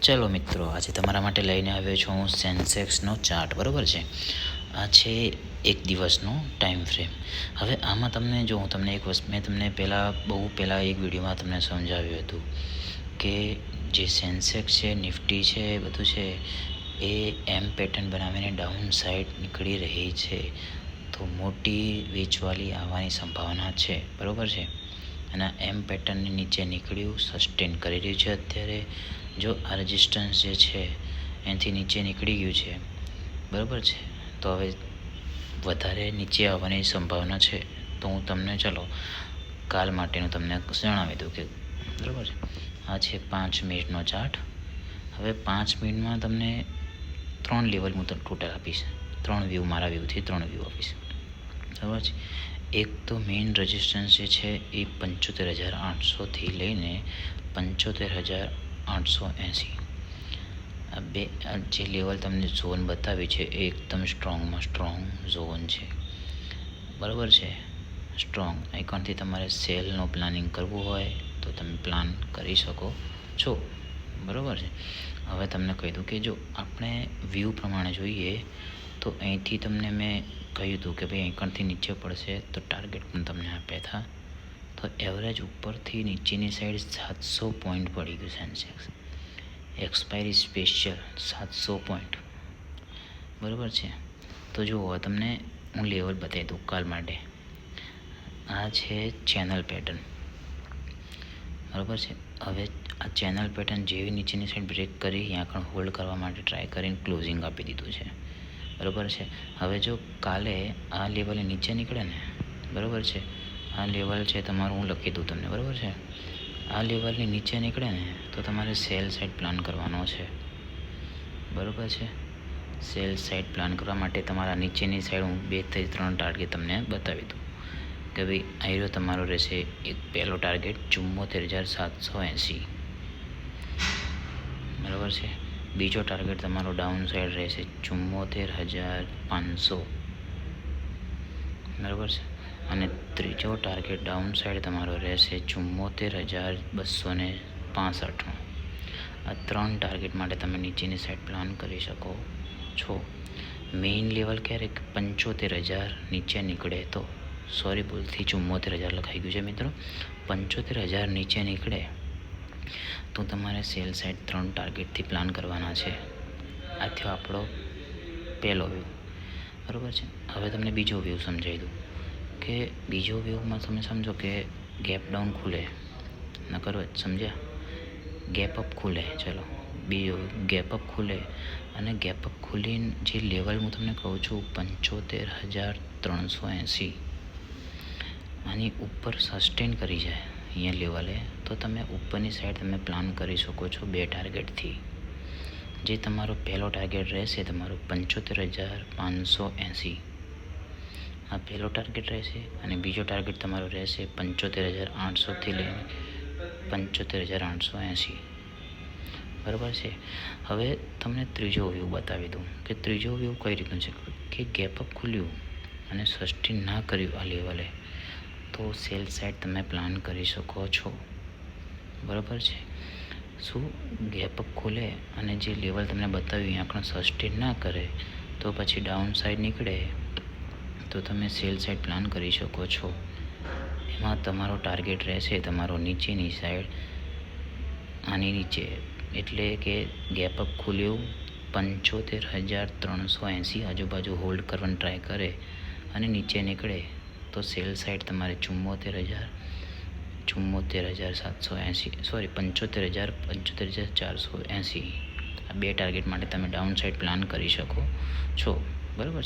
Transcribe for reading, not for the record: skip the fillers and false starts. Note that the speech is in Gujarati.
ચલો મિત્રો, આજે તમારા માટે લઈને આવ્યો છું હું સેન્સેક્સનો ચાર્ટ. બરાબર છે, આ છે એક દિવસનો ટાઈમ ફ્રેમ. હવે આમાં તમને જો હું તમને એક વસ્તુ મેં તમને બહુ પહેલાં એક વિડીયોમાં તમને સમજાવ્યું હતું કે જે સેન્સેક્સ છે, નિફ્ટી છે, બધું છે એ એમ પેટર્ન બનાવીને ડાઉન સાઈડ નીકળી રહી છે, તો મોટી વેચવાલી આવવાની સંભાવના છે. બરાબર છે, અને એમ પેટર્નની નીચે નીકળ્યું, સસ્ટેન કરી રહ્યું છે. અત્યારે જો આ રેઝિસ્ટન્સ જે છે એનાથી નીચે નીકળી ગયું છે, બરાબર છે, તો હવે વધારે નીચે આવવાની સંભાવના છે. તો હું તમને ચલો કાલ માટેનું તમને જણાવી દઉં કે બરાબર છે. આ છે 5 મિનિટનો ચાર્ટ. હવે 5 મિનિટમાં તમને 3 લેવલ હું ટોટલ આપીશ. 3 વ્યૂ, મારા વ્યૂથી 3 વ્યૂ આપીશ. બરાબર છે. એક તો મેઇન રેઝિસ્ટન્સ જે છે એ 75,800થી લઈને 75,880. આ જે લેવલ તમને ઝોન બતાવી છે એ એકદમ સ્ટ્રોંગ ઝોન છે. બરાબર છે, સ્ટ્રોંગ. એકાઉન્ટથી તમારે સેલનો પ્લાનિંગ કરવું હોય તો તમે પ્લાન કરી શકો છો. બરાબર છે. હવે તમને કહી દઉં કે જો આપણે વ્યૂ પ્રમાણે જોઈએ તો અહીંથી તમને મેં કહ્યું હતું કે ભાઈ એકાઉન્ટથી નીચે પડશે તો ટાર્ગેટ પણ તમને આપ્યા હતા. તો એવરેજ ઉપરથી નીચેની સાઈડ 700 પોઈન્ટ પડી ગયું સેન્સેક્સ. Expiry special 700 point. બરાબર છે. તો જુઓ તમને હું લેવલ બતાવી દઉં કાલ માટે. આ છે ચેનલ પેટર્ન. બરાબર છે. હવે આ ચેનલ પેટર્ન જેવી નીચેની સાઈડ બ્રેક કરી અહીંયા આગળ હોલ્ડ કરવા માટે ટ્રાય કરીને ક્લોઝિંગ આપી દીધું છે. બરાબર છે. હવે જો કાલે આ લેવલે નીચે નીકળે ને, બરાબર છે, આ લેવલ છે તમારું, હું લખી દઉં તમને. બરાબર છે. આ લેવલની નીચે નીકળે ને તો તમારે સેલ સાઈડ પ્લાન કરવાનો છે. બરાબર છે. સેલ સાઈડ પ્લાન કરવા માટે તમારા નીચેની સાઈડ હું 2 થી 3 ટાર્ગેટ તમને બતાવી દઉં કે ભાઈ આયરો તમારો રહેશે. એક પહેલો ટાર્ગેટ 74,780. બરાબર છે. બીજો ટાર્ગેટ તમારો ડાઉન સાઈડ રહેશે 74,500. બરાબર છે. અને ત્રીજો ટાર્ગેટ ડાઉન સાઈડ તમારો રહેશે 74,265. આ 3 ટાર્ગેટ માટે તમે નીચેની સાઈડ પ્લાન કરી શકો છો. મેઇન લેવલ ક્યારેક 75,000 નીચે નીકળે તો, સોરી ભૂલથી 74,000 લખાઈ ગયું છે મિત્રો, 75,000 નીચે નીકળે તો તમારે સેલ સાઈડ 3 ટાર્ગેટથી પ્લાન કરવાના છે. આ થયો આપણો પહેલો વ્યૂ. બરાબર છે. હવે તમને બીજો વ્યૂ સમજાવી દઉં કે બીજો વ્યૂમાં તમે સમજો કે ગેપ ડાઉન ખુલે, નકર સમજ્યા, ગેપ અપ ખુલે. ચલો બીજો ગેપ અપ ખુલે, અને ગેપ અપ ખુલીને જે લેવલ હું તમને કહું છું 75,380, આની ઉપર સસ્ટેન કરી જાય અહીંયા લેવલે, તો તમે ઉપરની સાઈડ તમે પ્લાન કરી શકો છો 2 ટાર્ગેટથી. જે તમારો પહેલો ટાર્ગેટ રહેશે તમારો 75,580. આ પહેલો ટાર્ગેટ રહેશે અને બીજો ટાર્ગેટ તમારો રહેશે 75,800થી લઈને 75,880. બરાબર છે. હવે તમને ત્રીજો વ્યૂ બતાવી દઉં કે ત્રીજો વ્યૂ કઈ રીતનું છે કે ગેપ અપ ખુલ્યું અને સસ્ટેન ના કર્યું આ લેવલે તો સેલ સાઈડ તમે પ્લાન કરી શકો છો. બરાબર છે. શું ગેપ અપ ખોલે અને જે લેવલ તમને બતાવ્યું અહીંયા આગળ સસ્ટેન ના કરે તો પછી ડાઉન સાઈડ નીકળે તો તમે સેલ સાઈડ પ્લાન કરી શકો છો. એમાં તમારો ટાર્ગેટ રહેશે તમારો નીચેની સાઈડ, આની નીચે, એટલે કે ગેપ અપ ખુલ્યું 75,380 આજુબાજુ હોલ્ડ કરવાની ટ્રાય કરે અને નીચે નીકળે તો સેલ સાઈડ તમારે 74,780, સોરી 75,480. આ 2 ટાર્ગેટ માટે તમે ડાઉન સાઈડ પ્લાન કરી શકો છો. બરાબર છે.